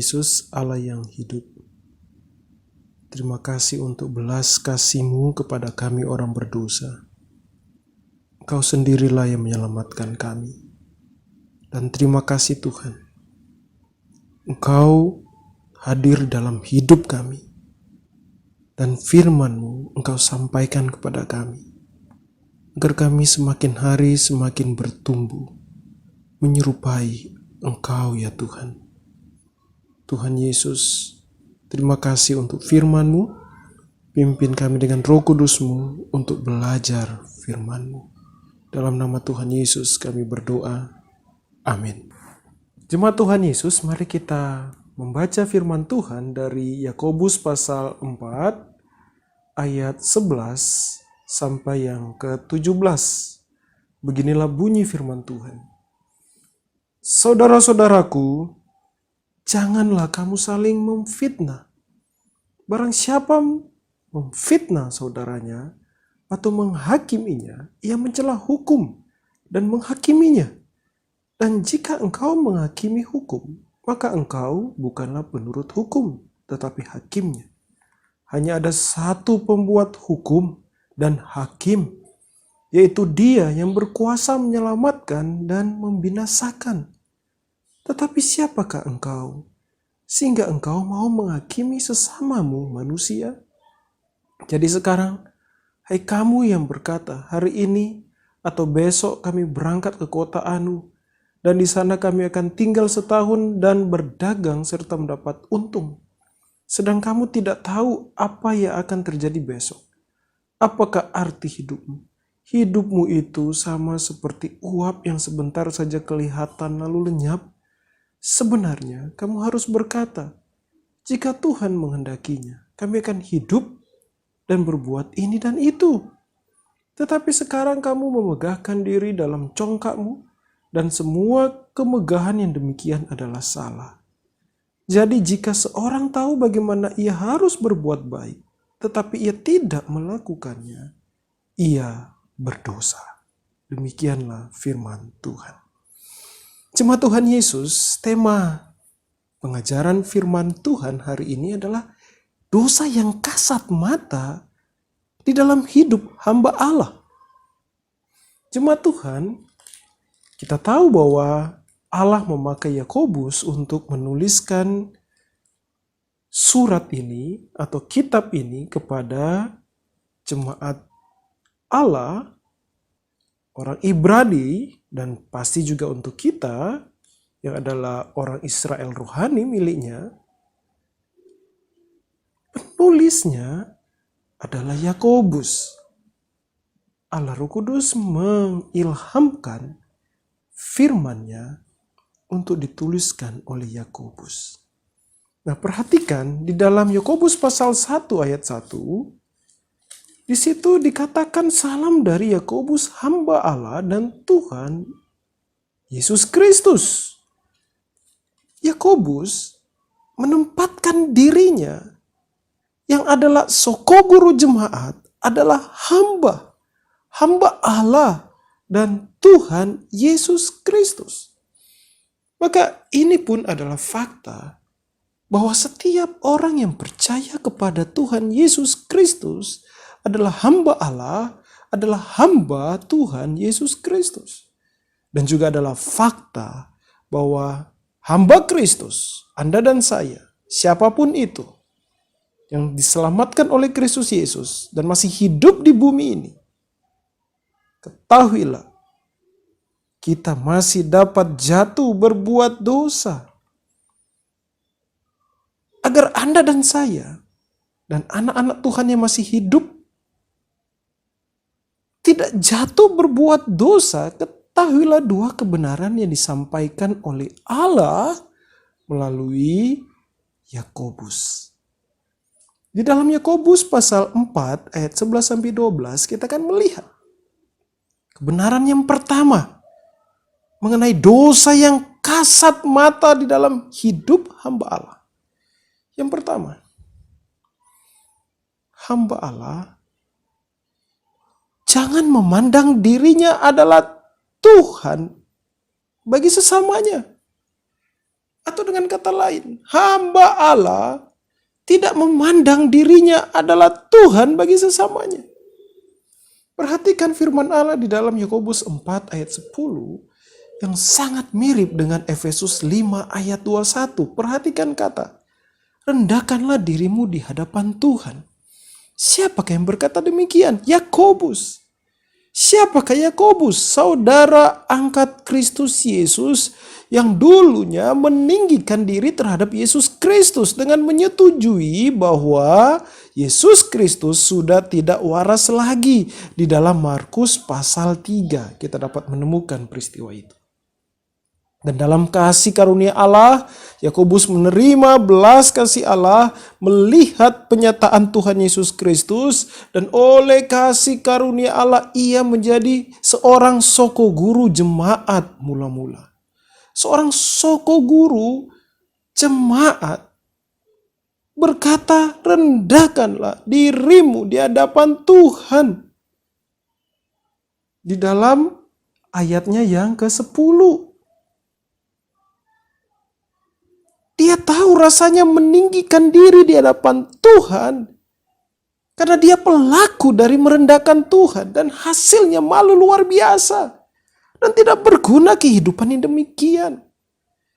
Yesus, Allah yang hidup. Terima kasih untuk belas kasih-Mu kepada kami orang berdosa. Engkau sendirilah yang menyelamatkan kami. Dan terima kasih Tuhan, Engkau hadir dalam hidup kami. Dan firman-Mu Engkau sampaikan kepada kami, agar kami semakin hari semakin bertumbuh, menyerupai Engkau ya Tuhan. Tuhan Yesus, terima kasih untuk firman-Mu. Pimpin kami dengan Roh Kudus-Mu untuk belajar firman-Mu. Dalam nama Tuhan Yesus kami berdoa. Amin. Jemaat Tuhan Yesus, mari kita membaca firman Tuhan dari Yakobus pasal 4 ayat 11 sampai yang ke-17. Beginilah bunyi firman Tuhan. Saudara-saudaraku, janganlah kamu saling memfitnah. Barang siapa memfitnah saudaranya atau menghakiminya, ia mencela hukum dan menghakiminya. Dan jika engkau menghakimi hukum, maka engkau bukanlah penurut hukum, tetapi hakimnya. Hanya ada satu pembuat hukum dan hakim, yaitu Dia yang berkuasa menyelamatkan dan membinasakan. Tetapi siapakah engkau, sehingga engkau mau menghakimi sesamamu manusia? Jadi sekarang, hai kamu yang berkata, hari ini atau besok kami berangkat ke kota Anu, dan di sana kami akan tinggal setahun dan berdagang serta mendapat untung. Sedang kamu tidak tahu apa yang akan terjadi besok. Apakah arti hidupmu? Hidupmu itu sama seperti uap yang sebentar saja kelihatan lalu lenyap. Sebenarnya kamu harus berkata, jika Tuhan menghendakinya, kami akan hidup dan berbuat ini dan itu. Tetapi sekarang kamu memegahkan diri dalam congkakmu, dan semua kemegahan yang demikian adalah salah. Jadi jika seorang tahu bagaimana ia harus berbuat baik, tetapi ia tidak melakukannya, ia berdosa. Demikianlah firman Tuhan. Jemaat Tuhan Yesus, tema pengajaran firman Tuhan hari ini adalah dosa yang kasat mata di dalam hidup hamba Allah. Jemaat Tuhan, kita tahu bahwa Allah memakai Yakobus untuk menuliskan surat ini atau kitab ini kepada jemaat Allah, orang Ibrani, dan pasti juga untuk kita yang adalah orang Israel rohani miliknya. Penulisnya adalah Yakobus. Allah Roh Kudus mengilhamkan firman-Nya untuk dituliskan oleh Yakobus. Nah, perhatikan di dalam Yakobus pasal 1 ayat 1, di situ dikatakan salam dari Yakobus hamba Allah dan Tuhan Yesus Kristus. Yakobus menempatkan dirinya yang adalah sokoguru jemaat adalah hamba Allah dan Tuhan Yesus Kristus. Maka ini pun adalah fakta bahwa setiap orang yang percaya kepada Tuhan Yesus Kristus adalah hamba Allah, adalah hamba Tuhan Yesus Kristus. Dan juga adalah fakta bahwa hamba Kristus, Anda dan saya, siapapun itu, yang diselamatkan oleh Kristus Yesus dan masih hidup di bumi ini, ketahuilah, kita masih dapat jatuh berbuat dosa. Agar Anda dan saya dan anak-anak Tuhan yang masih hidup tidak jatuh berbuat dosa, ketahuilah dua kebenaran yang disampaikan oleh Allah melalui Yakobus. Di dalam Yakobus pasal 4 ayat 11-12 kita akan melihat kebenaran yang pertama mengenai dosa yang kasat mata di dalam hidup hamba Allah. Yang pertama, hamba Allah jangan memandang dirinya adalah Tuhan bagi sesamanya. Atau dengan kata lain, hamba Allah tidak memandang dirinya adalah Tuhan bagi sesamanya. Perhatikan firman Allah di dalam Yakobus 4 ayat 10 yang sangat mirip dengan Efesus 5 ayat 21. Perhatikan kata, rendahkanlah dirimu di hadapan Tuhan. Siapakah yang berkata demikian? Yakobus. Siapakah Yakobus? Saudara angkat Kristus Yesus yang dulunya meninggikan diri terhadap Yesus Kristus dengan menyetujui bahwa Yesus Kristus sudah tidak waras lagi. Di dalam Markus pasal 3 kita dapat menemukan peristiwa itu. Dan dalam kasih karunia Allah, Yakobus menerima belas kasih Allah, melihat penyataan Tuhan Yesus Kristus, dan oleh kasih karunia Allah ia menjadi seorang soko guru jemaat mula-mula. Seorang soko guru jemaat berkata, rendahkanlah dirimu di hadapan Tuhan. Di dalam ayatnya yang ke-10. Dia tahu rasanya meninggikan diri di hadapan Tuhan. Karena dia pelaku dari merendahkan Tuhan. Dan hasilnya malu luar biasa. Dan tidak berguna kehidupan yang demikian.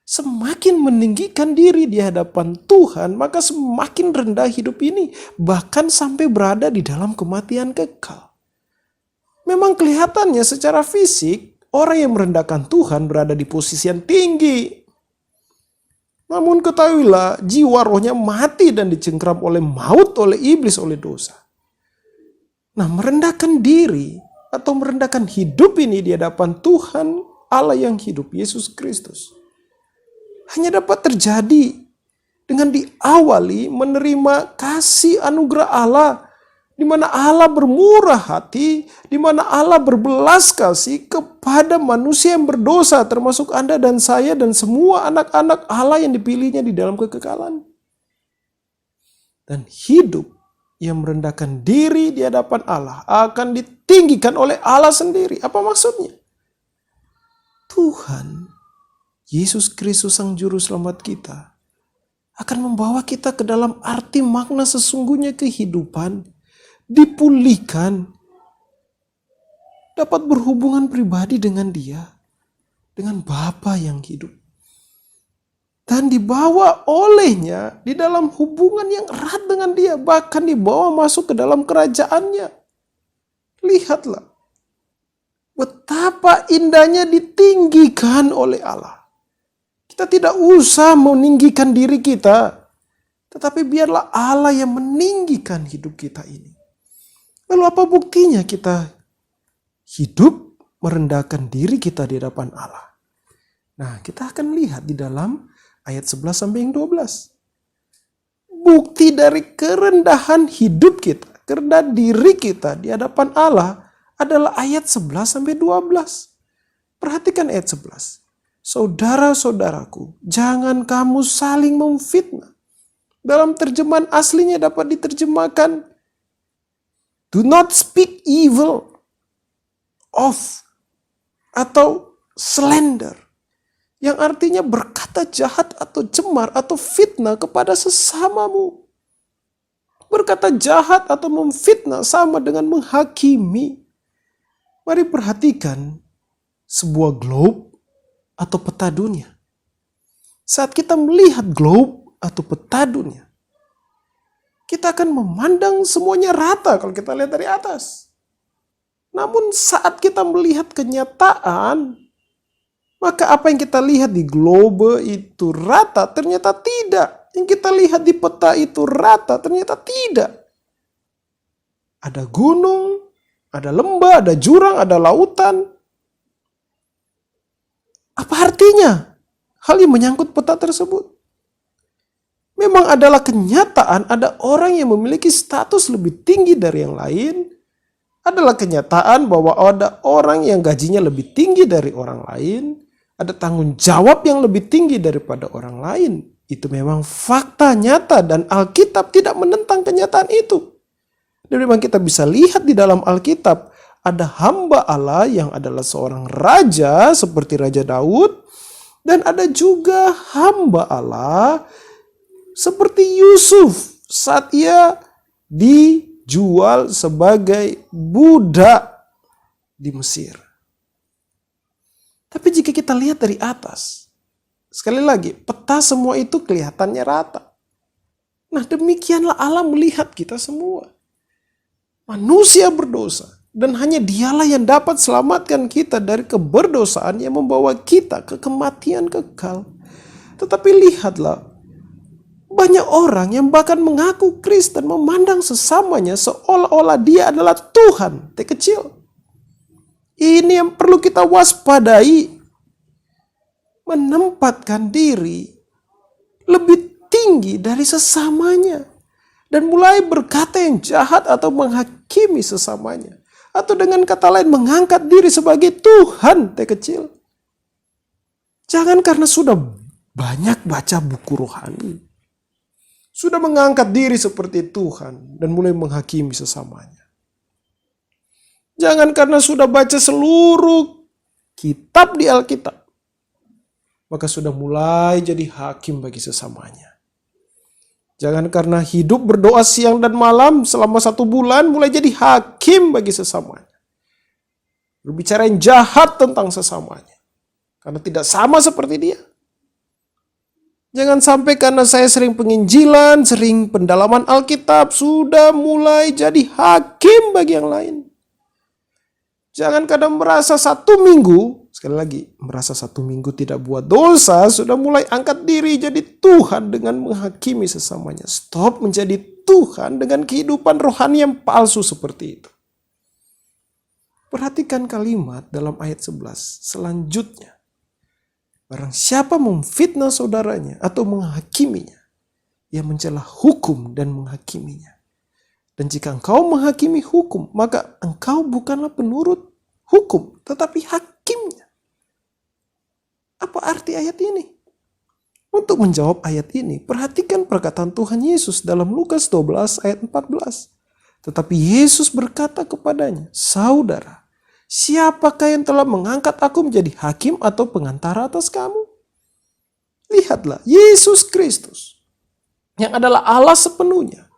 Semakin meninggikan diri di hadapan Tuhan, maka semakin rendah hidup ini. Bahkan sampai berada di dalam kematian kekal. Memang kelihatannya secara fisik, orang yang merendahkan Tuhan berada di posisi yang tinggi. Namun ketahuilah, jiwa rohnya mati dan dicengkram oleh maut, oleh iblis, oleh dosa. Nah, merendahkan diri atau merendahkan hidup ini di hadapan Tuhan Allah yang hidup, Yesus Kristus, hanya dapat terjadi dengan diawali menerima kasih anugerah Allah, di mana Allah bermurah hati, di mana Allah berbelas kasih kepada manusia yang berdosa, termasuk Anda dan saya dan semua anak-anak Allah yang dipilihnya di dalam kekekalan. Dan hidup yang merendahkan diri di hadapan Allah akan ditinggikan oleh Allah sendiri. Apa maksudnya? Tuhan, Yesus Kristus Sang Juru Selamat kita, akan membawa kita ke dalam arti makna sesungguhnya kehidupan, dipulihkan, dapat berhubungan pribadi dengan Dia, dengan Bapa yang hidup, dan dibawa olehnya di dalam hubungan yang erat dengan Dia, bahkan dibawa masuk ke dalam kerajaannya. Lihatlah betapa indahnya ditinggikan oleh Allah. Kita tidak usah meninggikan diri kita, tetapi biarlah Allah yang meninggikan hidup kita ini. Lalu apa buktinya kita hidup merendahkan diri kita di hadapan Allah? Nah, kita akan lihat di dalam ayat 11 sampai yang 12. Bukti dari kerendahan hidup kita, kerendahan diri kita di hadapan Allah adalah ayat 11 sampai 12. Perhatikan ayat 11. Saudara-saudaraku, jangan kamu saling memfitnah. Dalam terjemahan aslinya dapat diterjemahkan, do not speak evil of, atau slander, yang artinya berkata jahat atau cemar atau fitnah kepada sesamamu. Berkata jahat atau memfitnah sama dengan menghakimi. Mari perhatikan sebuah globe atau peta dunia. Saat kita melihat globe atau peta dunia, kita akan memandang semuanya rata kalau kita lihat dari atas. Namun saat kita melihat kenyataan, maka apa yang kita lihat di globe itu rata, ternyata tidak. Yang kita lihat di peta itu rata, ternyata tidak. Ada gunung, ada lembah, ada jurang, ada lautan. Apa artinya hal yang menyangkut peta tersebut? Memang adalah kenyataan ada orang yang memiliki status lebih tinggi dari yang lain. Adalah kenyataan bahwa ada orang yang gajinya lebih tinggi dari orang lain. Ada tanggung jawab yang lebih tinggi daripada orang lain. Itu memang fakta nyata dan Alkitab tidak menentang kenyataan itu. Dan memang kita bisa lihat di dalam Alkitab ada hamba Allah yang adalah seorang raja seperti Raja Daud Dan ada juga hamba Allah seperti Yusuf saat ia dijual sebagai budak di Mesir. Tapi jika kita lihat dari atas, sekali lagi, peta semua itu kelihatannya rata. Nah, demikianlah Allah melihat kita semua. Manusia berdosa. Dan hanya dialah yang dapat selamatkan kita dari keberdosaan yang membawa kita ke kematian kekal. Tetapi lihatlah, banyak orang yang bahkan mengaku Kristen memandang sesamanya seolah-olah dia adalah Tuhan, kecil. Ini yang perlu kita waspadai. Menempatkan diri lebih tinggi dari sesamanya. Dan mulai berkata yang jahat atau menghakimi sesamanya. Atau dengan kata lain mengangkat diri sebagai Tuhan kecil. Jangan karena sudah banyak baca buku rohani. Sudah mengangkat diri seperti Tuhan dan mulai menghakimi sesamanya. Jangan karena sudah baca seluruh kitab di Alkitab. Maka sudah mulai jadi hakim bagi sesamanya. Jangan karena hidup berdoa siang dan malam selama 1 bulan mulai jadi hakim bagi sesamanya. Berbicara yang jahat tentang sesamanya. Karena tidak sama seperti dia. Jangan sampai karena saya sering penginjilan, sering pendalaman Alkitab, sudah mulai jadi hakim bagi yang lain. Jangan kadang merasa 1 minggu, sekali lagi, merasa 1 minggu tidak buat dosa, sudah mulai angkat diri jadi Tuhan dengan menghakimi sesamanya. Stop menjadi Tuhan dengan kehidupan rohani yang palsu seperti itu. Perhatikan kalimat dalam ayat 11 selanjutnya. Barang siapa memfitnah saudaranya atau menghakiminya, ia mencela hukum dan menghakiminya. Dan jika engkau menghakimi hukum, maka engkau bukanlah penurut hukum, tetapi hakimnya. Apa arti ayat ini? Untuk menjawab ayat ini, perhatikan perkataan Tuhan Yesus dalam Lukas 12 ayat 14. Tetapi Yesus berkata kepadanya, saudara, siapakah yang telah mengangkat aku menjadi hakim atau pengantara atas kamu? Lihatlah, Yesus Kristus, yang adalah Allah sepenuhnya,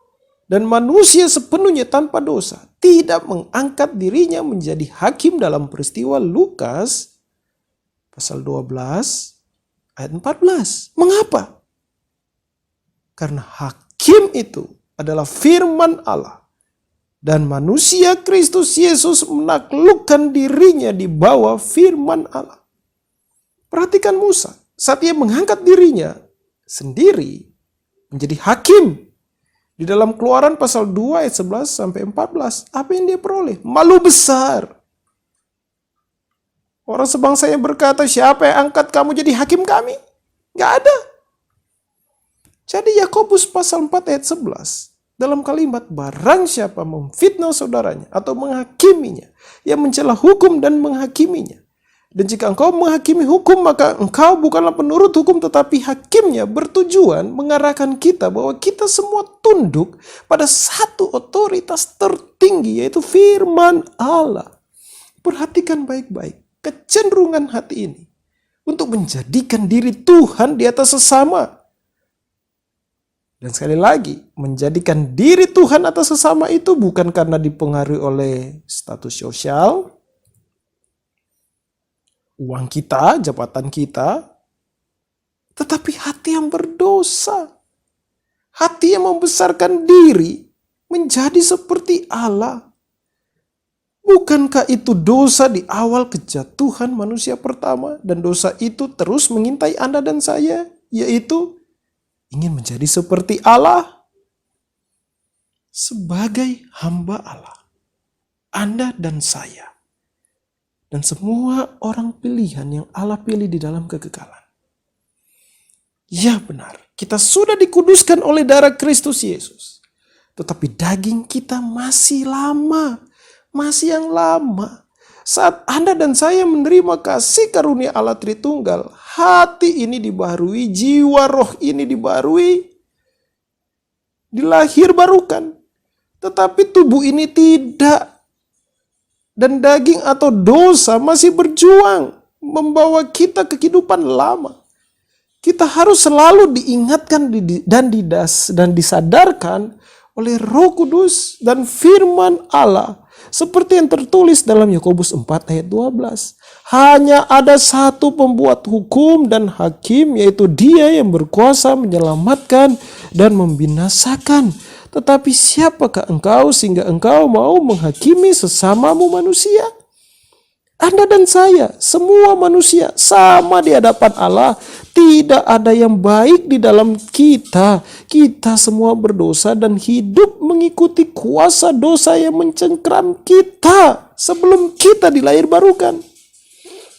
dan manusia sepenuhnya tanpa dosa, tidak mengangkat dirinya menjadi hakim dalam peristiwa Lukas pasal 12 ayat 14. Mengapa? Karena hakim itu adalah firman Allah. Dan manusia Kristus Yesus menaklukkan dirinya di bawah firman Allah. Perhatikan Musa, saat ia mengangkat dirinya sendiri menjadi hakim. Di dalam Keluaran pasal 2 ayat 11 sampai 14, apa yang dia peroleh? Malu besar. Orang sebangsa yang berkata, siapa yang angkat kamu jadi hakim kami? Gak ada. Jadi Yakobus pasal 4 ayat 11, dalam kalimat barang siapa memfitnah saudaranya atau menghakiminya, ia mencela hukum dan menghakiminya. Dan jika engkau menghakimi hukum, maka engkau bukanlah penurut hukum, tetapi hakimnya, bertujuan mengarahkan kita bahwa kita semua tunduk pada satu otoritas tertinggi, yaitu firman Allah. Perhatikan baik-baik kecenderungan hati ini untuk menjadikan diri Tuhan di atas sesama. Dan sekali lagi, menjadikan diri Tuhan atas sesama itu bukan karena dipengaruhi oleh status sosial, uang kita, jabatan kita, tetapi hati yang berdosa. Hati yang membesarkan diri menjadi seperti Allah. Bukankah itu dosa di awal kejatuhan manusia pertama? Dan dosa itu terus mengintai Anda dan saya, yaitu ingin menjadi seperti Allah. Sebagai hamba Allah, Anda dan saya, dan semua orang pilihan yang Allah pilih di dalam kekekalan. Ya benar, kita sudah dikuduskan oleh darah Kristus Yesus. Tetapi daging kita masih lama, masih yang lama. Saat Anda dan saya menerima kasih karunia Allah Tritunggal, hati ini dibaharui, jiwa roh ini dibaharui, dilahir barukan. Tetapi tubuh ini tidak. Dan daging atau dosa masih berjuang membawa kita ke kehidupan lama. Kita harus selalu diingatkan dan disadarkan oleh Roh Kudus dan firman Allah. Seperti yang tertulis dalam Yakobus 4 ayat 12. Hanya ada satu pembuat hukum dan hakim, yaitu Dia yang berkuasa menyelamatkan dan membinasakan. Tetapi siapakah engkau sehingga engkau mau menghakimi sesamamu manusia? Anda dan saya, semua manusia sama di hadapan Allah. Tidak ada yang baik di dalam kita. Kita semua berdosa dan hidup mengikuti kuasa dosa yang mencengkram kita sebelum kita dilahirbarukan.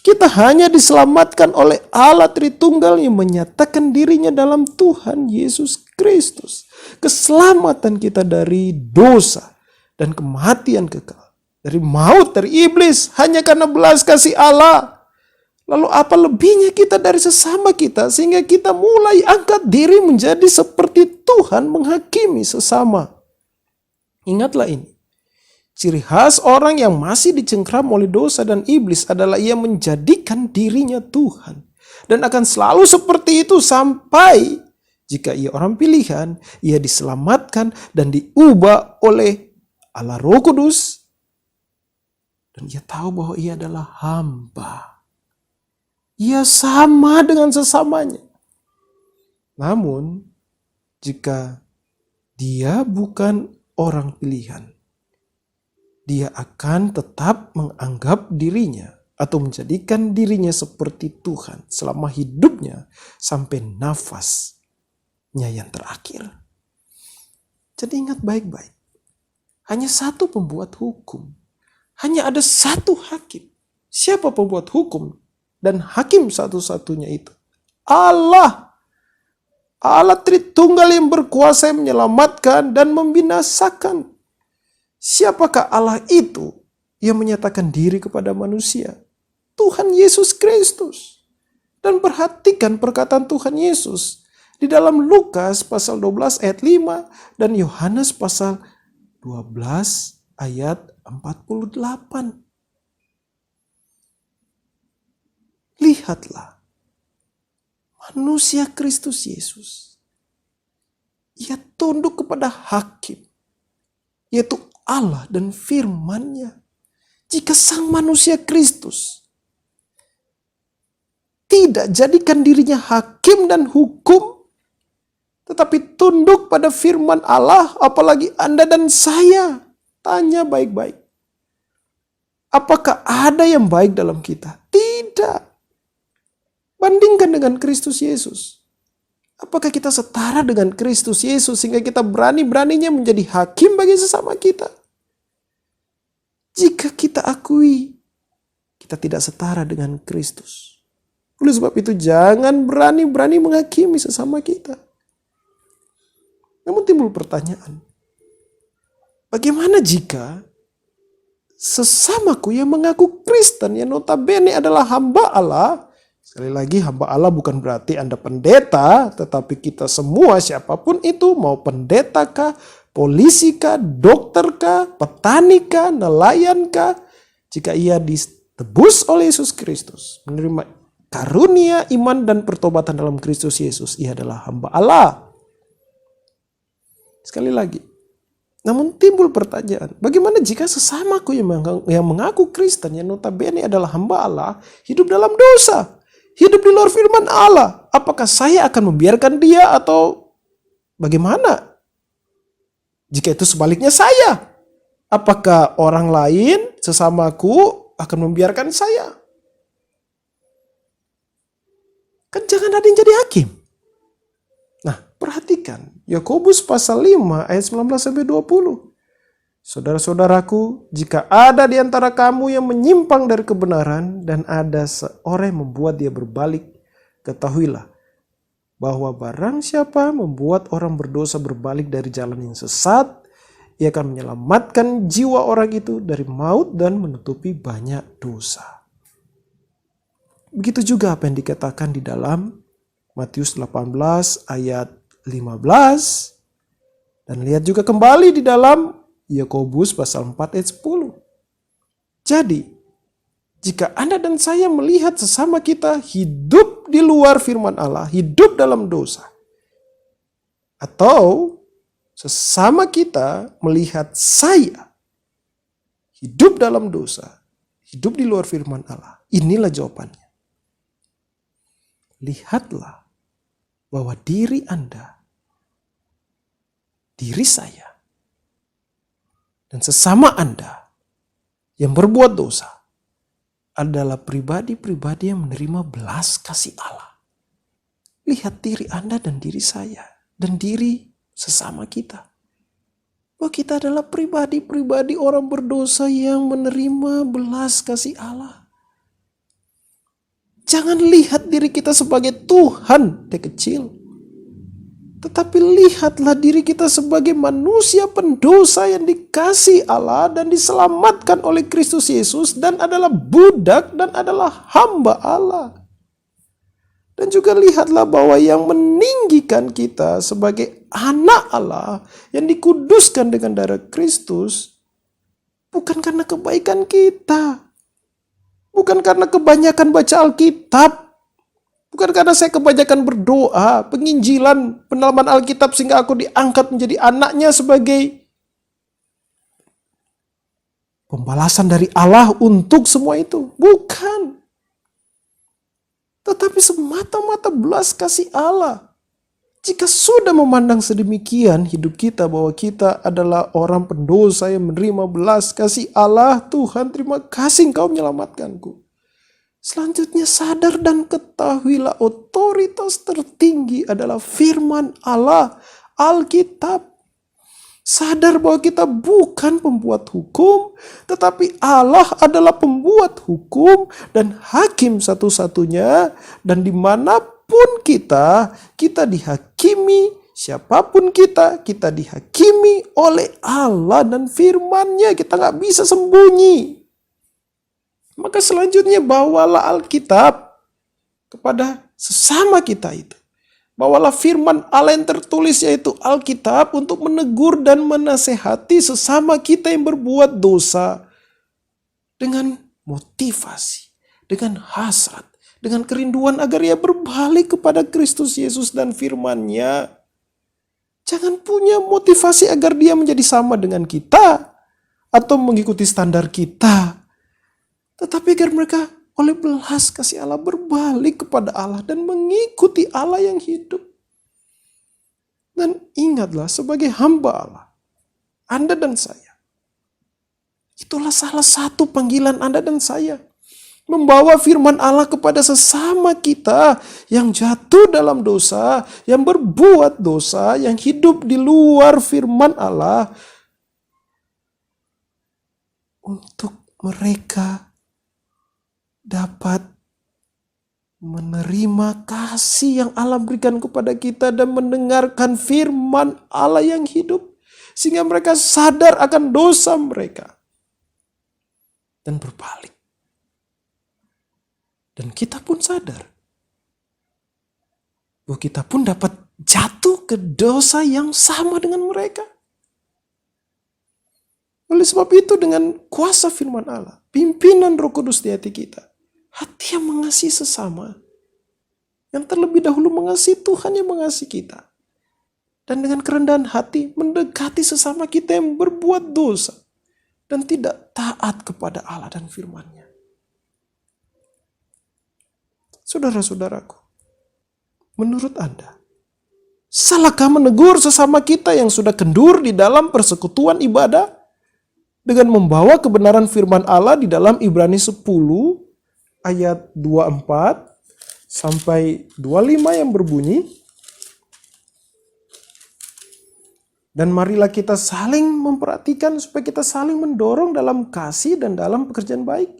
Kita hanya diselamatkan oleh Allah Tritunggal yang menyatakan dirinya dalam Tuhan Yesus Kristus. Keselamatan kita dari dosa dan kematian kekal. Dari maut, dari iblis, hanya karena belas kasih Allah. Lalu apa lebihnya kita dari sesama kita, sehingga kita mulai angkat diri menjadi seperti Tuhan menghakimi sesama. Ingatlah ini. Ciri khas orang yang masih dicengkram oleh dosa dan iblis adalah ia menjadikan dirinya Tuhan. Dan akan selalu seperti itu sampai jika ia orang pilihan, ia diselamatkan dan diubah oleh Allah Roh Kudus. Dan ia tahu bahwa ia adalah hamba. Ia sama dengan sesamanya. Namun, jika dia bukan orang pilihan, dia akan tetap menganggap dirinya atau menjadikan dirinya seperti Tuhan selama hidupnya sampai nafasnya yang terakhir. Jadi ingat baik-baik. Hanya satu pembuat hukum. Hanya ada satu hakim. Siapa pembuat hukum dan hakim satu-satunya itu? Allah. Allah Tritunggal yang berkuasa yang menyelamatkan dan membinasakan. Siapakah Allah itu yang menyatakan diri kepada manusia? Tuhan Yesus Kristus. Dan perhatikan perkataan Tuhan Yesus di dalam Lukas pasal 12 ayat 5 dan Yohanes pasal 12 ayat 48. Lihatlah, manusia Kristus Yesus. Ia tunduk kepada hakim, yaitu Allah dan firman-Nya. Jika sang manusia Kristus tidak jadikan dirinya hakim dan hukum, tetapi tunduk pada firman Allah, apalagi Anda dan saya. Tanya baik-baik. Apakah ada yang baik dalam kita? Tidak. Bandingkan dengan Kristus Yesus. Apakah kita setara dengan Kristus Yesus sehingga kita berani-beraninya menjadi hakim bagi sesama kita? Jika kita akui kita tidak setara dengan Kristus. Oleh sebab itu jangan berani-berani menghakimi sesama kita. Namun timbul pertanyaan. Bagaimana jika sesamaku yang mengaku Kristen, yang notabene adalah hamba Allah. Sekali lagi, hamba Allah bukan berarti Anda pendeta, tetapi kita semua siapapun itu, mau pendeta kah, polisi kah, dokter kah, petani kah, nelayan kah, jika ia ditebus oleh Yesus Kristus, menerima karunia iman dan pertobatan dalam Kristus Yesus, ia adalah hamba Allah. Sekali lagi, namun timbul pertanyaan, bagaimana jika sesamaku yang mengaku Kristen, yang notabene adalah hamba Allah, hidup dalam dosa, hidup di luar firman Allah? Apakah saya akan membiarkan dia atau bagaimana? Jika itu sebaliknya saya, apakah orang lain sesamaku akan membiarkan saya? Kan jangan ada yang jadi hakim. Nah, perhatikan Yakobus pasal 5 ayat 19-20. Saudara-saudaraku, jika ada di antara kamu yang menyimpang dari kebenaran dan ada seorang yang membuat dia berbalik, ketahuilah bahwa barang siapa membuat orang berdosa berbalik dari jalan yang sesat, ia akan menyelamatkan jiwa orang itu dari maut dan menutupi banyak dosa. Begitu juga apa yang dikatakan di dalam Matius 18 ayat 15. Dan lihat juga kembali di dalam Yakobus pasal 4 ayat 10. Jadi, Jika Anda dan saya melihat sesama kita hidup di luar firman Allah, hidup dalam dosa, atau sesama kita melihat saya hidup dalam dosa, hidup di luar firman Allah, inilah jawabannya. Lihatlah bahwa diri Anda, diri saya, dan sesama Anda yang berbuat dosa adalah pribadi-pribadi yang menerima belas kasih Allah. Lihat diri Anda dan diri saya dan diri sesama kita. Bahwa kita adalah pribadi-pribadi orang berdosa yang menerima belas kasih Allah. Jangan lihat diri kita sebagai Tuhan yang kecil. Tetapi lihatlah diri kita sebagai manusia pendosa yang dikasihi Allah dan diselamatkan oleh Kristus Yesus dan adalah budak dan adalah hamba Allah. Dan juga lihatlah bahwa yang meninggikan kita sebagai anak Allah yang dikuduskan dengan darah Kristus bukan karena kebaikan kita. Bukan karena kebanyakan baca Alkitab. Bukan karena saya kebanyakan berdoa, penginjilan, pendalaman Alkitab sehingga aku diangkat menjadi anaknya sebagai pembalasan dari Allah untuk semua itu. Bukan. Tetapi semata-mata belas kasih Allah. Jika sudah memandang sedemikian hidup kita bahwa kita adalah orang pendosa yang menerima belas kasih Allah, Tuhan terima kasih Engkau menyelamatkanku. Selanjutnya sadar dan ketahuilah otoritas tertinggi adalah firman Allah, Alkitab. Sadar bahwa kita bukan pembuat hukum, tetapi Allah adalah pembuat hukum dan hakim satu-satunya. Dan dimanapun kita dihakimi, siapapun kita dihakimi oleh Allah dan firman-Nya. Kita nggak bisa sembunyi. Maka selanjutnya bawalah Alkitab kepada sesama kita itu. Bawalah firman Allah yang tertulis yaitu Alkitab untuk menegur dan menasehati sesama kita yang berbuat dosa. Dengan motivasi, dengan hasrat, dengan kerinduan agar ia berbalik kepada Kristus Yesus dan firman-Nya. Jangan punya motivasi agar dia menjadi sama dengan kita atau mengikuti standar kita. Tetapi agar mereka oleh belas kasih Allah berbalik kepada Allah dan mengikuti Allah yang hidup. Dan ingatlah sebagai hamba Allah, Anda dan saya, itulah salah satu panggilan Anda dan saya. Membawa firman Allah kepada sesama kita yang jatuh dalam dosa, yang berbuat dosa, yang hidup di luar firman Allah. Untuk mereka dapat menerima kasih yang Allah berikan kepada kita dan mendengarkan firman Allah yang hidup. Sehingga mereka sadar akan dosa mereka. Dan berbalik. Dan kita pun sadar. Bahwa kita pun dapat jatuh ke dosa yang sama dengan mereka. Oleh sebab itu dengan kuasa firman Allah, pimpinan Roh Kudus di hati kita, hati yang mengasihi sesama, yang terlebih dahulu mengasihi Tuhan yang mengasihi kita. Dan dengan kerendahan hati mendekati sesama kita yang berbuat dosa dan tidak taat kepada Allah dan firman-Nya. Saudara-saudaraku, menurut Anda, salahkah menegur sesama kita yang sudah kendur di dalam persekutuan ibadah dengan membawa kebenaran firman Allah di dalam Ibrani 10 ayat 24 sampai 25 yang berbunyi, dan marilah kita saling memperhatikan supaya kita saling mendorong dalam kasih dan dalam pekerjaan baik.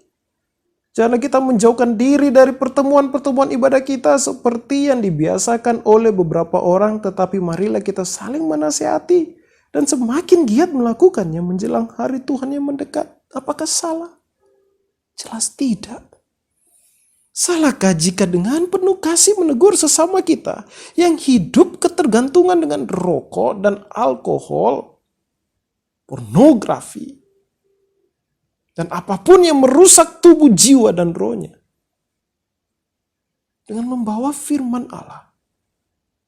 Janganlah kita menjauhkan diri dari pertemuan-pertemuan ibadah kita seperti yang dibiasakan oleh beberapa orang, tetapi marilah kita saling menasihati dan semakin giat melakukannya menjelang hari Tuhan yang mendekat. Apakah salah? Jelas tidak. Salahkah jika dengan penuh kasih menegur sesama kita yang hidup ketergantungan dengan rokok dan alkohol, pornografi, dan apapun yang merusak tubuh, jiwa, dan rohnya. Dengan membawa firman Allah.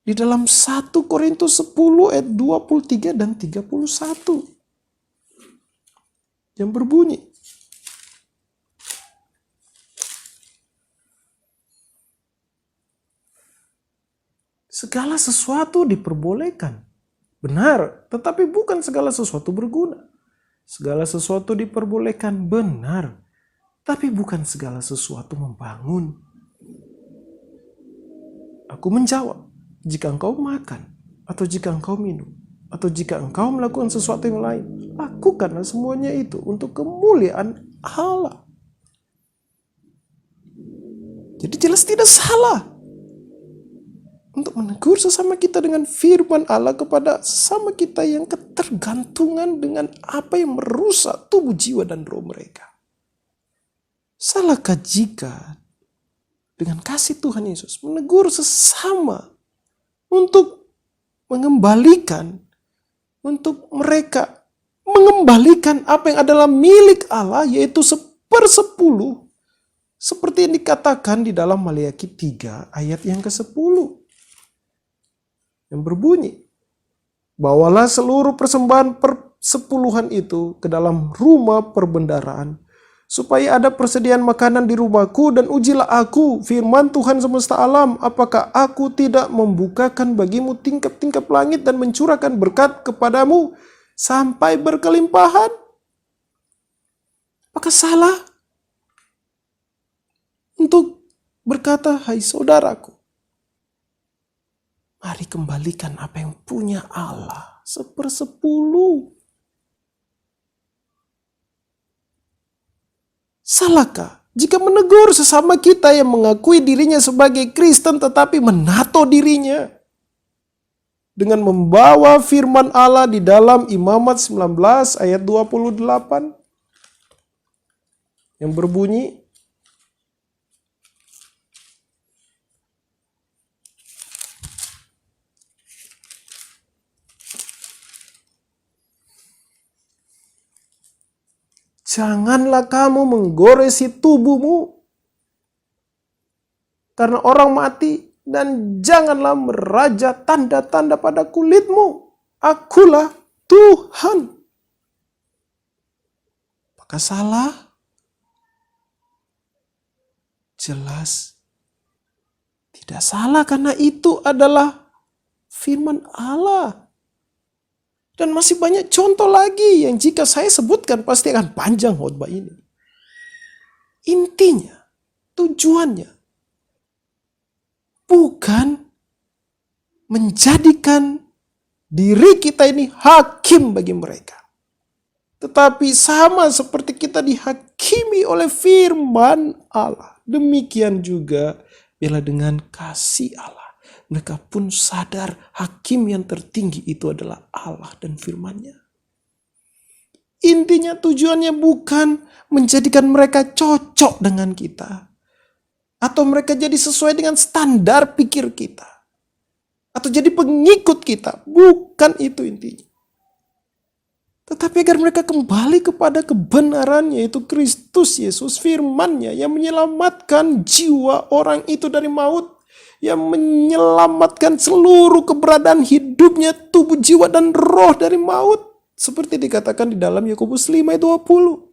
Di dalam 1 Korintus 10 ayat 23 dan 31. Yang berbunyi, segala sesuatu diperbolehkan. Benar, tetapi bukan segala sesuatu berguna. Segala sesuatu diperbolehkan, benar, tapi bukan segala sesuatu membangun. Aku menjawab, jika engkau makan, atau jika engkau minum, atau jika engkau melakukan sesuatu yang lain, lakukanlah semuanya itu untuk kemuliaan Allah. Jadi jelas tidak salah untuk menegur sesama kita dengan firman Allah kepada sesama kita yang ketergantungan dengan apa yang merusak tubuh, jiwa, dan roh mereka. Salahkah jika dengan kasih Tuhan Yesus menegur sesama untuk mengembalikan, untuk mereka mengembalikan apa yang adalah milik Allah, yaitu 1/10, seperti yang dikatakan di dalam Maleakhi 3 ayat yang ke-10. Yang berbunyi, bawalah seluruh persembahan persepuluhan itu ke dalam rumah perbendaharaan, supaya ada persediaan makanan di rumahku, dan ujilah aku, firman Tuhan semesta alam, apakah aku tidak membukakan bagimu tingkap-tingkap langit dan mencurahkan berkat kepadamu sampai berkelimpahan? Apakah salah untuk berkata, hai saudaraku, mari kembalikan apa yang punya Allah 1/10. Salahkah jika menegur sesama kita yang mengakui dirinya sebagai Kristen tetapi menato dirinya dengan membawa firman Allah di dalam Imamat 19 ayat 28 yang berbunyi, janganlah kamu menggoresi tubuhmu karena orang mati, dan janganlah meraja tanda-tanda pada kulitmu. Akulah Tuhan. Apakah salah? Jelas tidak salah, karena itu adalah firman Allah. Dan masih banyak contoh lagi yang jika saya sebutkan pasti akan panjang khotbah ini. Intinya, tujuannya bukan menjadikan diri kita ini hakim bagi mereka. Tetapi sama seperti kita dihakimi oleh firman Allah, demikian juga bila dengan kasih Allah. Mereka pun sadar hakim yang tertinggi itu adalah Allah dan firman-Nya. Intinya tujuannya bukan menjadikan mereka cocok dengan kita, atau mereka jadi sesuai dengan standar pikir kita, atau jadi pengikut kita. Bukan itu intinya. Tetapi agar mereka kembali kepada kebenaran, yaitu Kristus Yesus, firman-Nya yang menyelamatkan jiwa orang itu dari maut, yang menyelamatkan seluruh keberadaan hidupnya, tubuh, jiwa, dan roh dari maut. Seperti dikatakan di dalam Yakobus 5 ayat 20.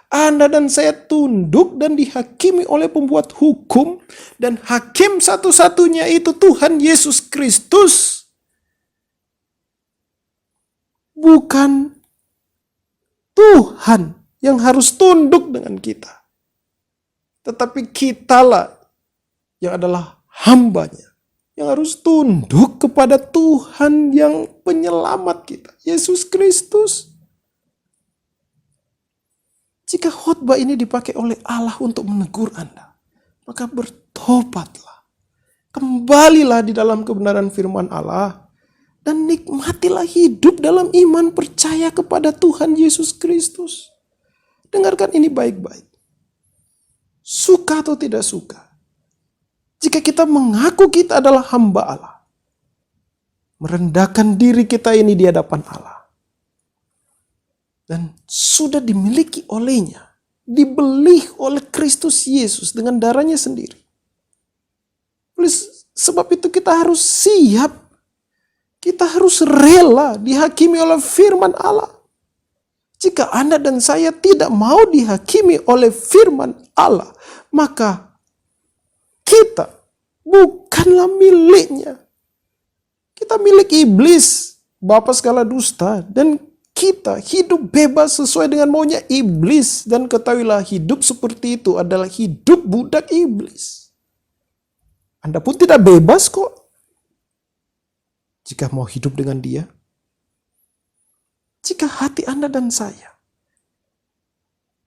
Anda dan saya tunduk dan dihakimi oleh pembuat hukum, dan hakim satu-satunya itu Tuhan Yesus Kristus. Bukan Tuhan yang harus tunduk dengan kita, tetapi kitalah yang adalah hamba-Nya yang harus tunduk kepada Tuhan yang penyelamat kita, Yesus Kristus. Jika khotbah ini dipakai oleh Allah untuk menegur Anda, maka bertobatlah. Kembalilah di dalam kebenaran firman Allah, dan nikmatilah hidup dalam iman percaya kepada Tuhan Yesus Kristus. Dengarkan ini baik-baik. Suka atau tidak suka, jika kita mengaku kita adalah hamba Allah, merendahkan diri kita ini di hadapan Allah, dan sudah dimiliki olehnya dibeli oleh Kristus Yesus dengan darahnya sendiri. Oleh sebab itu kita harus siap, kita harus rela dihakimi oleh firman Allah. Jika Anda dan saya tidak mau dihakimi oleh firman Allah, maka kita bukanlah miliknya. Kita milik iblis, bapa segala dusta, dan kita hidup bebas sesuai dengan maunya iblis. Dan ketahuilah, hidup seperti itu adalah hidup budak iblis. Anda pun tidak bebas kok jika mau hidup dengan dia. Jika hati Anda dan saya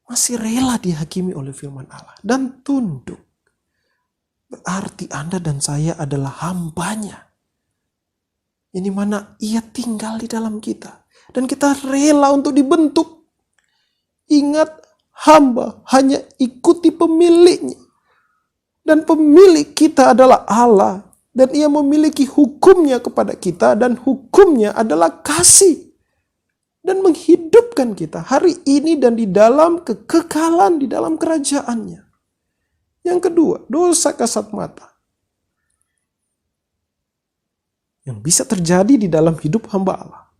masih rela dihakimi oleh firman Allah dan tunduk, berarti Anda dan saya adalah hambanya. Ini mana ia tinggal di dalam kita. Dan kita rela untuk dibentuk. Ingat, hamba hanya ikuti pemiliknya. Dan pemilik kita adalah Allah. Dan ia memiliki hukumnya kepada kita. Dan hukumnya adalah kasih. Dan menghidupkan kita hari ini dan di dalam kekekalan, di dalam kerajaannya. Yang kedua, dosa kasat mata. Yang bisa terjadi di dalam hidup hamba Allah.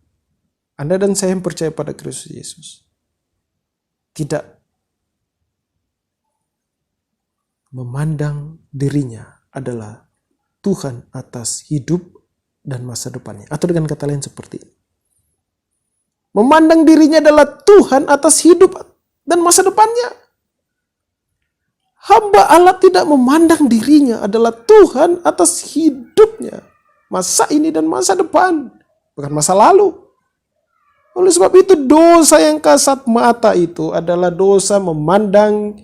Anda dan saya yang percaya pada Kristus Yesus tidak memandang dirinya adalah Tuhan atas hidup dan masa depannya. Atau dengan kata lain seperti ini. Memandang dirinya adalah Tuhan atas hidup dan masa depannya. Hamba Allah tidak memandang dirinya adalah Tuhan atas hidupnya. Masa ini dan masa depan. Bukan masa lalu. Oleh sebab itu dosa yang kasat mata itu adalah dosa memandang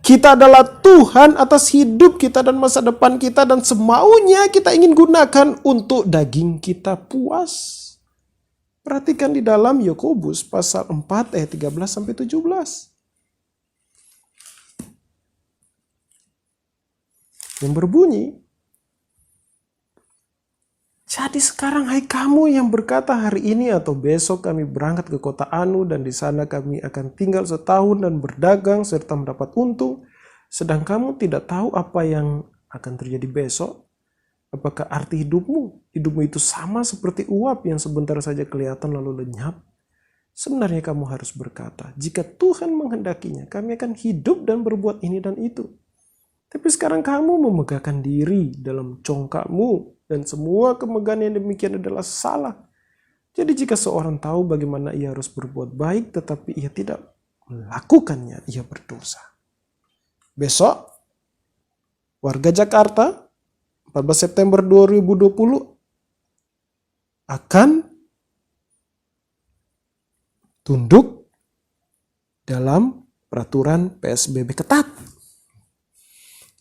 kita adalah Tuhan atas hidup kita dan masa depan kita. Dan semaunya kita ingin gunakan untuk daging kita puas. Perhatikan di dalam Yakobus pasal 4 ayat 13-17. Yang berbunyi, jadi sekarang hai kamu yang berkata hari ini atau besok kami berangkat ke kota Anu dan di sana kami akan tinggal setahun dan berdagang serta mendapat untung. Sedang kamu tidak tahu apa yang akan terjadi besok. Apakah arti hidupmu? Hidupmu itu sama seperti uap yang sebentar saja kelihatan lalu lenyap. Sebenarnya kamu harus berkata, jika Tuhan menghendakinya, kami akan hidup dan berbuat ini dan itu. Tapi sekarang kamu memegahkan diri dalam congkakmu dan semua kemegahan yang demikian adalah salah. Jadi jika seorang tahu bagaimana ia harus berbuat baik tetapi ia tidak melakukannya, ia berdosa. Besok, warga Jakarta, 14 September 2020 akan tunduk dalam peraturan PSBB ketat.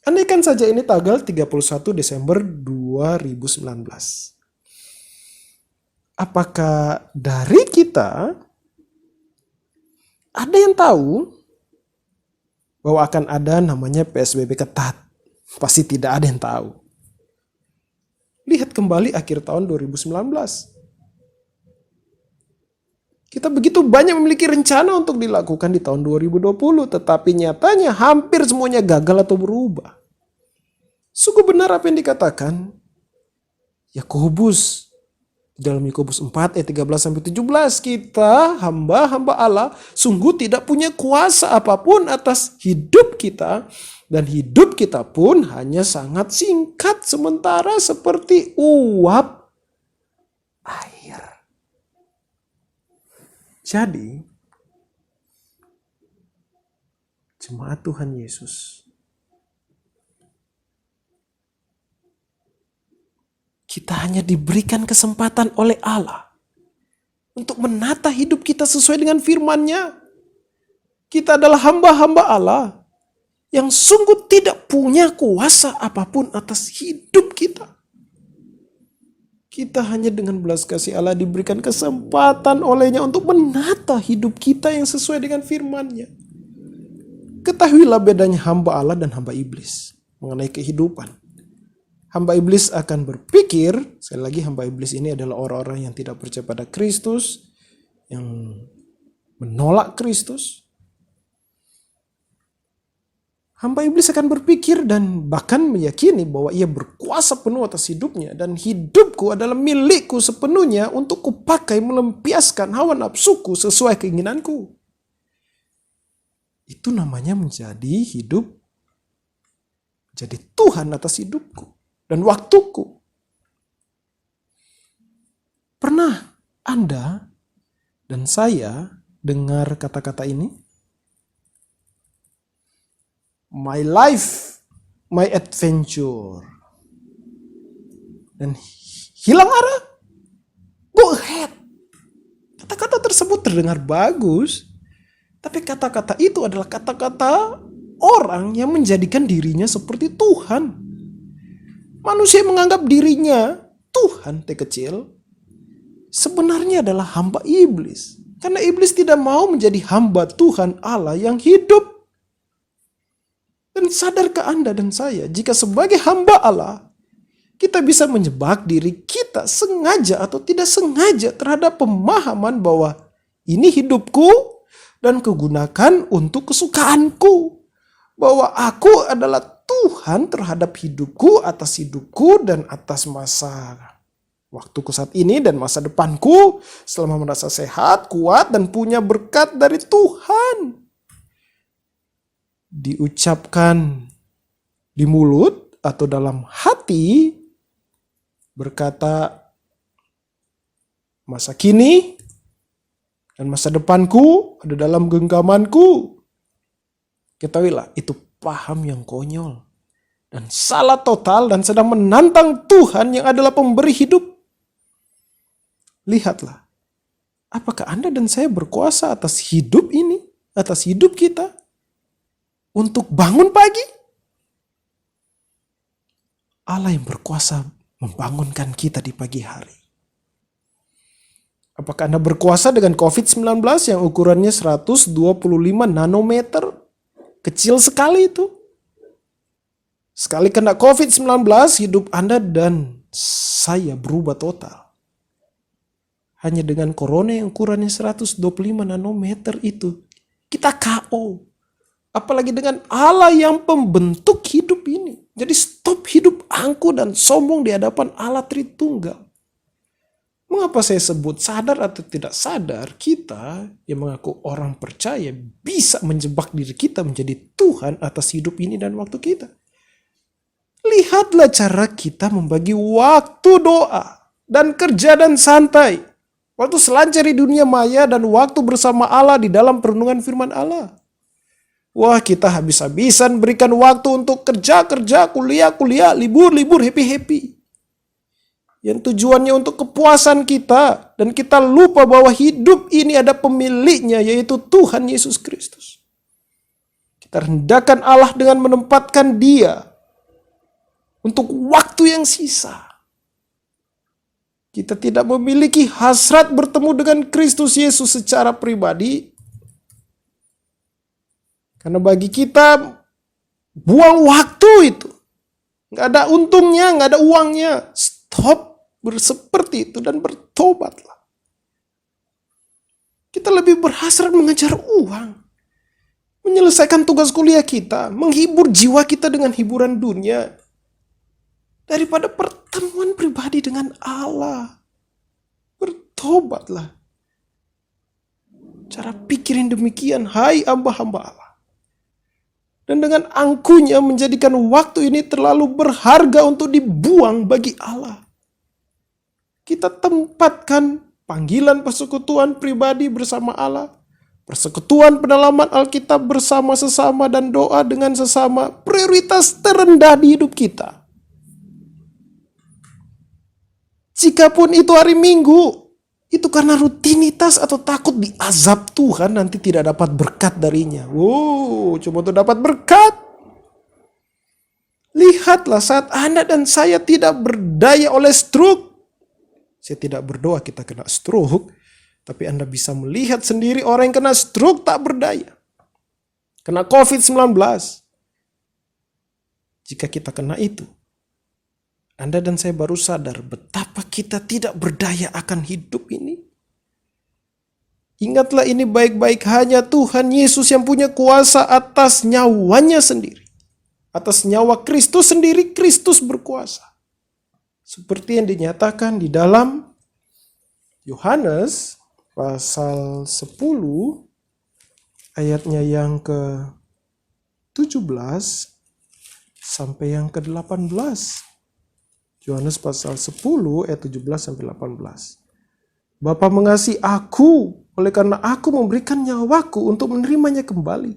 Andaikan saja ini tanggal 31 Desember 2019. Apakah dari kita ada yang tahu bahwa akan ada namanya PSBB ketat? Pasti tidak ada yang tahu. Lihat kembali akhir tahun 2019. Kita begitu banyak memiliki rencana untuk dilakukan di tahun 2020, tetapi nyatanya hampir semuanya gagal atau berubah. Sungguh benar apa yang dikatakan Yakobus dalam Yakobus 4 ayat 13-17, kita hamba-hamba Allah sungguh tidak punya kuasa apapun atas hidup kita, dan hidup kita pun hanya sangat singkat sementara seperti uap air. Jadi, jemaat Tuhan Yesus, kita hanya diberikan kesempatan oleh Allah untuk menata hidup kita sesuai dengan firman-Nya. Kita adalah hamba-hamba Allah yang sungguh tidak punya kuasa apapun atas hidup kita. Kita hanya dengan belas kasih Allah diberikan kesempatan olehnya untuk menata hidup kita yang sesuai dengan firman-Nya. Ketahuilah bedanya hamba Allah dan hamba iblis mengenai kehidupan. Hamba iblis akan berpikir, sekali lagi hamba iblis ini adalah orang-orang yang tidak percaya pada Kristus, yang menolak Kristus. hamba iblis akan berpikir dan bahkan meyakini bahwa ia berkuasa penuh atas hidupnya dan hidupku adalah milikku sepenuhnya untuk kupakai melampiaskan hawa nafsuku sesuai keinginanku. Itu namanya menjadi hidup, jadi Tuhan atas hidupku dan waktuku. Pernah Anda dan saya dengar kata-kata ini? My life, my adventure. Dan hilang arah. Go ahead. Kata-kata tersebut terdengar bagus. Tapi kata-kata itu adalah kata-kata orang yang menjadikan dirinya seperti Tuhan. Manusia menganggap dirinya Tuhan T kecil. Sebenarnya adalah hamba iblis. Karena iblis tidak mau menjadi hamba Tuhan Allah yang hidup. Dan sadarkah Anda dan saya, jika sebagai hamba Allah, kita bisa menjebak diri kita sengaja atau tidak sengaja terhadap pemahaman bahwa ini hidupku dan kugunakan untuk kesukaanku. Bahwa aku adalah Tuhan terhadap hidupku, atas hidupku, dan atas masa waktuku saat ini dan masa depanku selama merasa sehat, kuat, dan punya berkat dari Tuhan. Diucapkan di mulut atau dalam hati berkata masa kini dan masa depanku ada dalam genggamanku. Ketahuilah itu paham yang konyol dan salah total dan sedang menantang Tuhan yang adalah pemberi hidup. Lihatlah, apakah Anda dan saya berkuasa atas hidup ini, atas hidup kita? Untuk bangun pagi, Allah yang berkuasa membangunkan kita di pagi hari. Apakah Anda berkuasa dengan COVID-19 yang ukurannya 125 nanometer? Kecil sekali itu. Sekali kena COVID-19, hidup Anda dan saya berubah total. Hanya dengan corona yang ukurannya 125 nanometer itu, kita KO. Apalagi dengan Allah yang pembentuk hidup ini. Jadi stop hidup angkuh dan sombong di hadapan Allah Tritunggal. Mengapa saya sebut sadar atau tidak sadar, kita yang mengaku orang percaya bisa menjebak diri kita menjadi Tuhan atas hidup ini dan waktu kita. Lihatlah cara kita membagi waktu doa dan kerja dan santai. Waktu selancar di dunia maya dan waktu bersama Allah di dalam perenungan firman Allah. Wah, kita habis-habisan berikan waktu untuk kerja-kerja, kuliah-kuliah, libur-libur, happy-happy. Yang tujuannya untuk kepuasan kita. Dan kita lupa bahwa hidup ini ada pemiliknya, yaitu Tuhan Yesus Kristus. Kita rendahkan Allah dengan menempatkan Dia untuk waktu yang sisa. Kita tidak memiliki hasrat bertemu dengan Kristus Yesus secara pribadi. Karena bagi kita buang waktu itu. Nggak ada untungnya, nggak ada uangnya. Stop berseperti itu dan bertobatlah. Kita lebih berhasrat mengejar uang. Menyelesaikan tugas kuliah kita. Menghibur jiwa kita dengan hiburan dunia. Daripada pertemuan pribadi dengan Allah. Bertobatlah. Cara pikirin demikian, hai hamba-hamba Allah. Dan dengan angkuhnya menjadikan waktu ini terlalu berharga untuk dibuang bagi Allah. Kita tempatkan panggilan persekutuan pribadi bersama Allah. Persekutuan pendalaman Alkitab bersama sesama dan doa dengan sesama. Prioritas terendah di hidup kita. Jikapun itu hari Minggu, itu karena rutinitas atau takut diazab Tuhan nanti tidak dapat berkat darinya. Wow, cuma untuk dapat berkat. Lihatlah saat Anda dan saya tidak berdaya oleh stroke. Saya tidak berdoa kita kena stroke. Tapi Anda bisa melihat sendiri orang yang kena stroke tak berdaya. Kena COVID-19. Jika kita kena itu, Anda dan saya baru sadar betapa kita tidak berdaya akan hidup ini. Ingatlah ini baik-baik, hanya Tuhan Yesus yang punya kuasa atas nyawanya sendiri. Atas nyawa Kristus sendiri, Kristus berkuasa. Seperti yang dinyatakan di dalam Yohanes pasal 10 ayatnya yang ke-17 sampai yang ke-18. Yohanes pasal 10 ayat 17 sampai 18. Bapa mengasihi aku, oleh karena aku memberikan nyawaku untuk menerimanya kembali.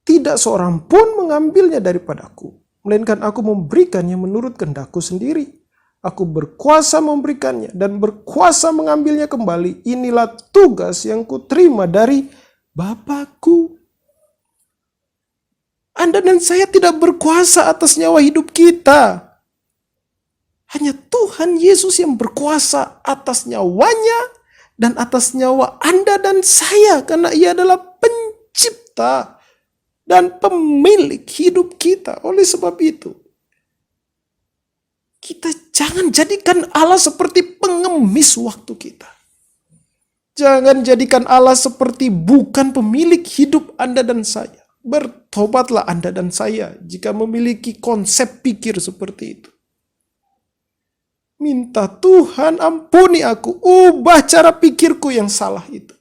Tidak seorang pun mengambilnya daripadaku, melainkan aku memberikannya menurut kehendakku sendiri. Aku berkuasa memberikannya dan berkuasa mengambilnya kembali. Inilah tugas yang kuterima dari Bapakku. Anda dan saya tidak berkuasa atas nyawa hidup kita. Hanya Tuhan Yesus yang berkuasa atas nyawanya dan atas nyawa Anda dan saya, karena Ia adalah pencipta dan pemilik hidup kita. Oleh sebab itu, kita jangan jadikan Allah seperti pengemis waktu kita. Jangan jadikan Allah seperti bukan pemilik hidup Anda dan saya. Bertobatlah Anda dan saya jika memiliki konsep pikir seperti itu. Minta Tuhan ampuni aku, ubah cara pikirku yang salah itu.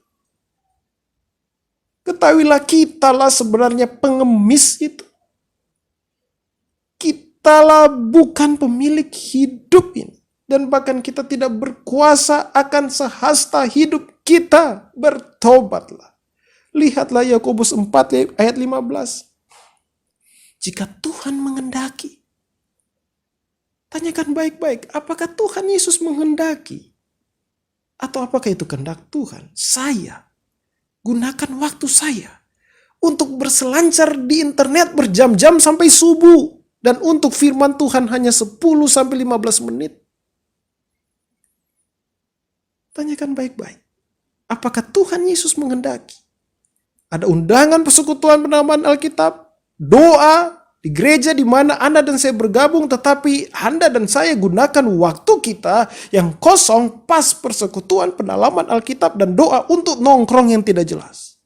Ketahuilah kitalah sebenarnya pengemis itu. Kitalah bukan pemilik hidup ini. Dan bahkan kita tidak berkuasa akan sehasta hidup kita. Bertobatlah. Lihatlah Yakobus 4 ayat 15. Jika Tuhan menghendaki, tanyakan baik-baik, apakah Tuhan Yesus menghendaki? Atau apakah itu kehendak Tuhan? Saya gunakan waktu saya untuk berselancar di internet berjam-jam sampai subuh. Dan untuk firman Tuhan hanya 10-15 menit. Tanyakan baik-baik, apakah Tuhan Yesus menghendaki? Ada undangan persekutuan penamaan Alkitab, doa, di gereja di mana Anda dan saya bergabung, tetapi Anda dan saya gunakan waktu kita yang kosong pas persekutuan pendalaman Alkitab dan doa untuk nongkrong yang tidak jelas.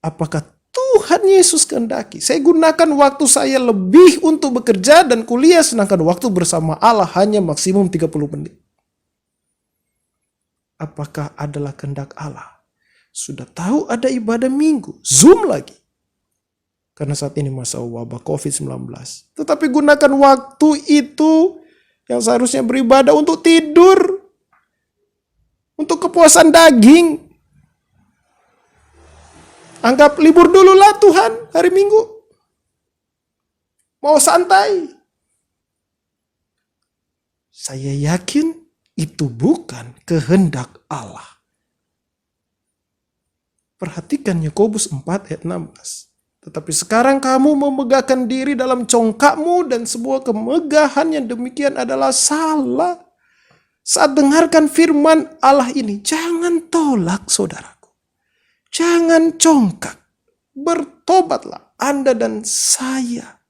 Apakah Tuhan Yesus kehendaki saya gunakan waktu saya lebih untuk bekerja dan kuliah, sedangkan waktu bersama Allah hanya maksimum 30 menit? Apakah adalah kehendak Allah? Sudah tahu ada ibadah minggu, Zoom lagi. Karena saat ini masa wabah COVID-19. Tetapi gunakan waktu itu yang seharusnya beribadah untuk tidur. Untuk kepuasan daging. Anggap libur dululah Tuhan hari Minggu. Mau santai. Saya yakin itu bukan kehendak Allah. Perhatikan Yakobus 4 ayat 16. Tetapi sekarang kamu memegahkan diri dalam congkakmu dan sebuah kemegahan yang demikian adalah salah. Saat dengarkan firman Allah ini, jangan tolak saudaraku. Jangan congkak. Bertobatlah Anda dan saya.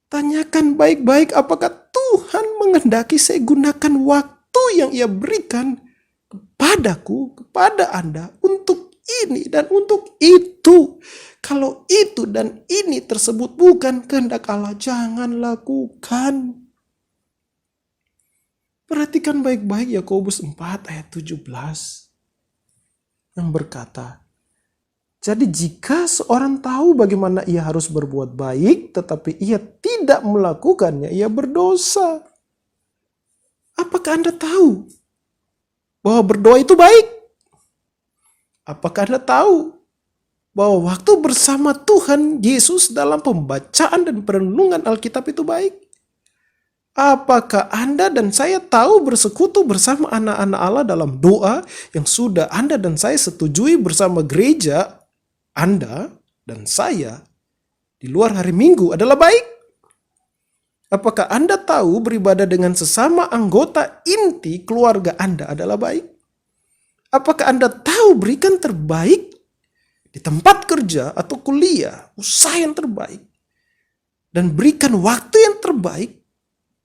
Tanyakan baik-baik apakah Tuhan menghendaki saya gunakan waktu yang Ia berikan kepadaku, kepada Anda untuk ini dan untuk itu. Kalau itu dan ini tersebut bukan kehendak Allah, jangan lakukan. Perhatikan baik-baik Yakobus 4 ayat 17 yang berkata, jadi jika seorang tahu bagaimana ia harus berbuat baik, tetapi ia tidak melakukannya, ia berdosa. Apakah Anda tahu bahwa berdoa itu baik? Apakah Anda tahu bahwa waktu bersama Tuhan Yesus dalam pembacaan dan perenungan Alkitab itu baik? Apakah Anda dan saya tahu bersekutu bersama anak-anak Allah dalam doa yang sudah Anda dan saya setujui bersama gereja Anda dan saya di luar hari Minggu adalah baik? Apakah Anda tahu beribadah dengan sesama anggota inti keluarga Anda adalah baik? Apakah Anda tahu berikan terbaik di tempat kerja atau kuliah, usaha yang terbaik, dan berikan waktu yang terbaik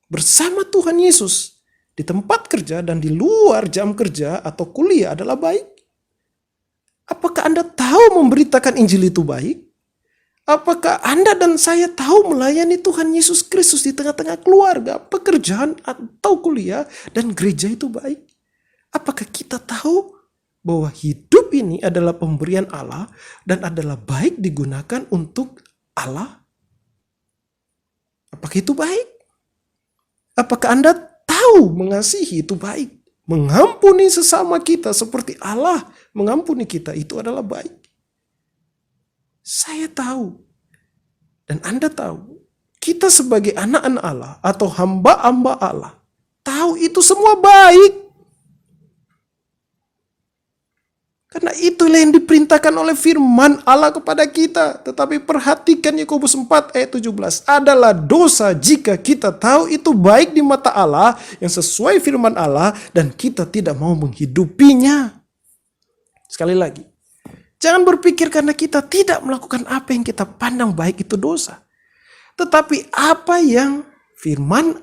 bersama Tuhan Yesus di tempat kerja dan di luar jam kerja atau kuliah adalah baik? Apakah Anda tahu memberitakan Injil itu baik? Apakah Anda dan saya tahu melayani Tuhan Yesus Kristus di tengah-tengah keluarga, pekerjaan, atau kuliah, dan gereja itu baik? Apakah kita tahu bahwa hidup ini adalah pemberian Allah dan adalah baik digunakan untuk Allah? Apakah itu baik? Apakah Anda tahu mengasihi itu baik? Mengampuni sesama kita seperti Allah mengampuni kita itu adalah baik. Saya tahu dan Anda tahu, kita sebagai anak-anak Allah atau hamba-hamba Allah tahu itu semua baik. Karena itulah yang diperintahkan oleh firman Allah kepada kita. Tetapi perhatikan Yakobus 4 ayat 17. Adalah dosa jika kita tahu itu baik di mata Allah yang sesuai firman Allah dan kita tidak mau menghidupinya. Sekali lagi. Jangan berpikir karena kita tidak melakukan apa yang kita pandang baik itu dosa. Tetapi apa yang firman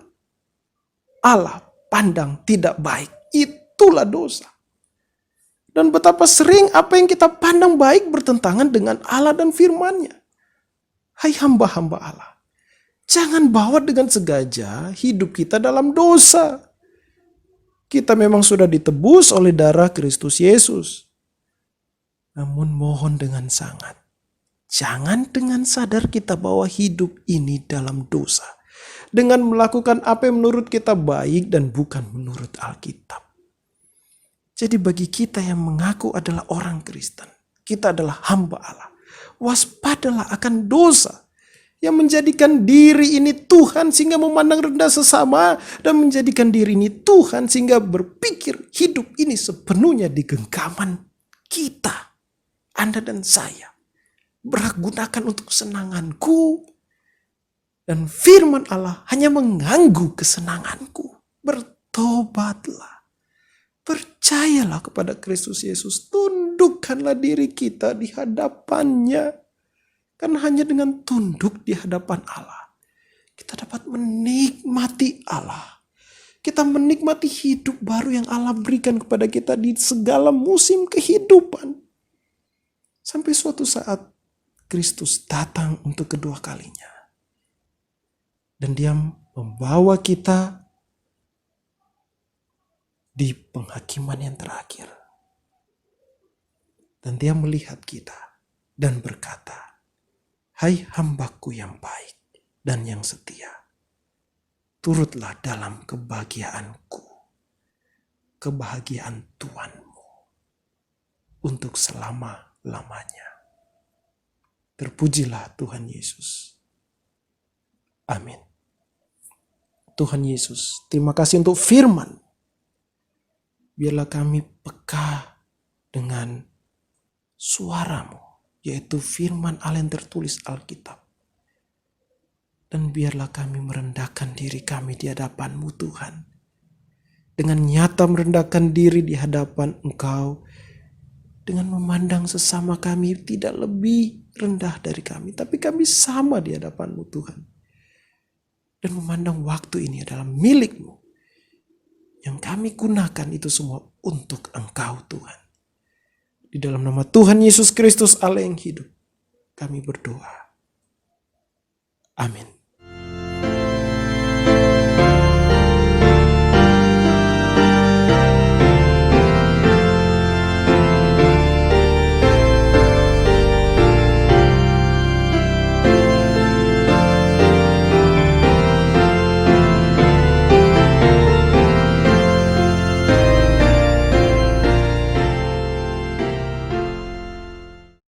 Allah pandang tidak baik, itulah dosa. Dan betapa sering apa yang kita pandang baik bertentangan dengan Allah dan firman-Nya. Hai hamba-hamba Allah, jangan bawa dengan sengaja hidup kita dalam dosa. Kita memang sudah ditebus oleh darah Kristus Yesus. Namun mohon dengan sangat, jangan dengan sadar kita bawa hidup ini dalam dosa. Dengan melakukan apa yang menurut kita baik dan bukan menurut Alkitab. Jadi bagi kita yang mengaku adalah orang Kristen, kita adalah hamba Allah. Waspadalah akan dosa yang menjadikan diri ini Tuhan sehingga memandang rendah sesama. Dan menjadikan diri ini Tuhan sehingga berpikir hidup ini sepenuhnya di genggaman kita. Anda dan saya bergunakan untuk kesenanganku. Dan firman Allah hanya mengganggu kesenanganku. Bertobatlah. Percayalah kepada Kristus Yesus. Tundukkanlah diri kita di hadapan-Nya. Karena hanya dengan tunduk di hadapan Allah, kita dapat menikmati Allah. Kita menikmati hidup baru yang Allah berikan kepada kita di segala musim kehidupan. Sampai suatu saat Kristus datang untuk kedua kalinya. Dan Dia membawa kita di penghakiman yang terakhir. Dan Dia melihat kita dan berkata, hai hambaku yang baik dan yang setia, turutlah dalam kebahagiaanku, kebahagiaan Tuhanmu untuk selama-lamanya. Terpujilah Tuhan Yesus. Amin. Tuhan Yesus, terima kasih untuk firman. Biarlah kami peka dengan suara-Mu, yaitu firman Allah yang tertulis Alkitab. Dan biarlah kami merendahkan diri kami di hadapan-Mu Tuhan. Dengan nyata merendahkan diri di hadapan Engkau. Dengan memandang sesama kami tidak lebih rendah dari kami. Tapi kami sama di hadapan-Mu Tuhan. Dan memandang waktu ini adalah milik-Mu. Yang kami gunakan itu semua untuk Engkau Tuhan. Di dalam nama Tuhan Yesus Kristus Allah yang hidup, kami berdoa. Amin.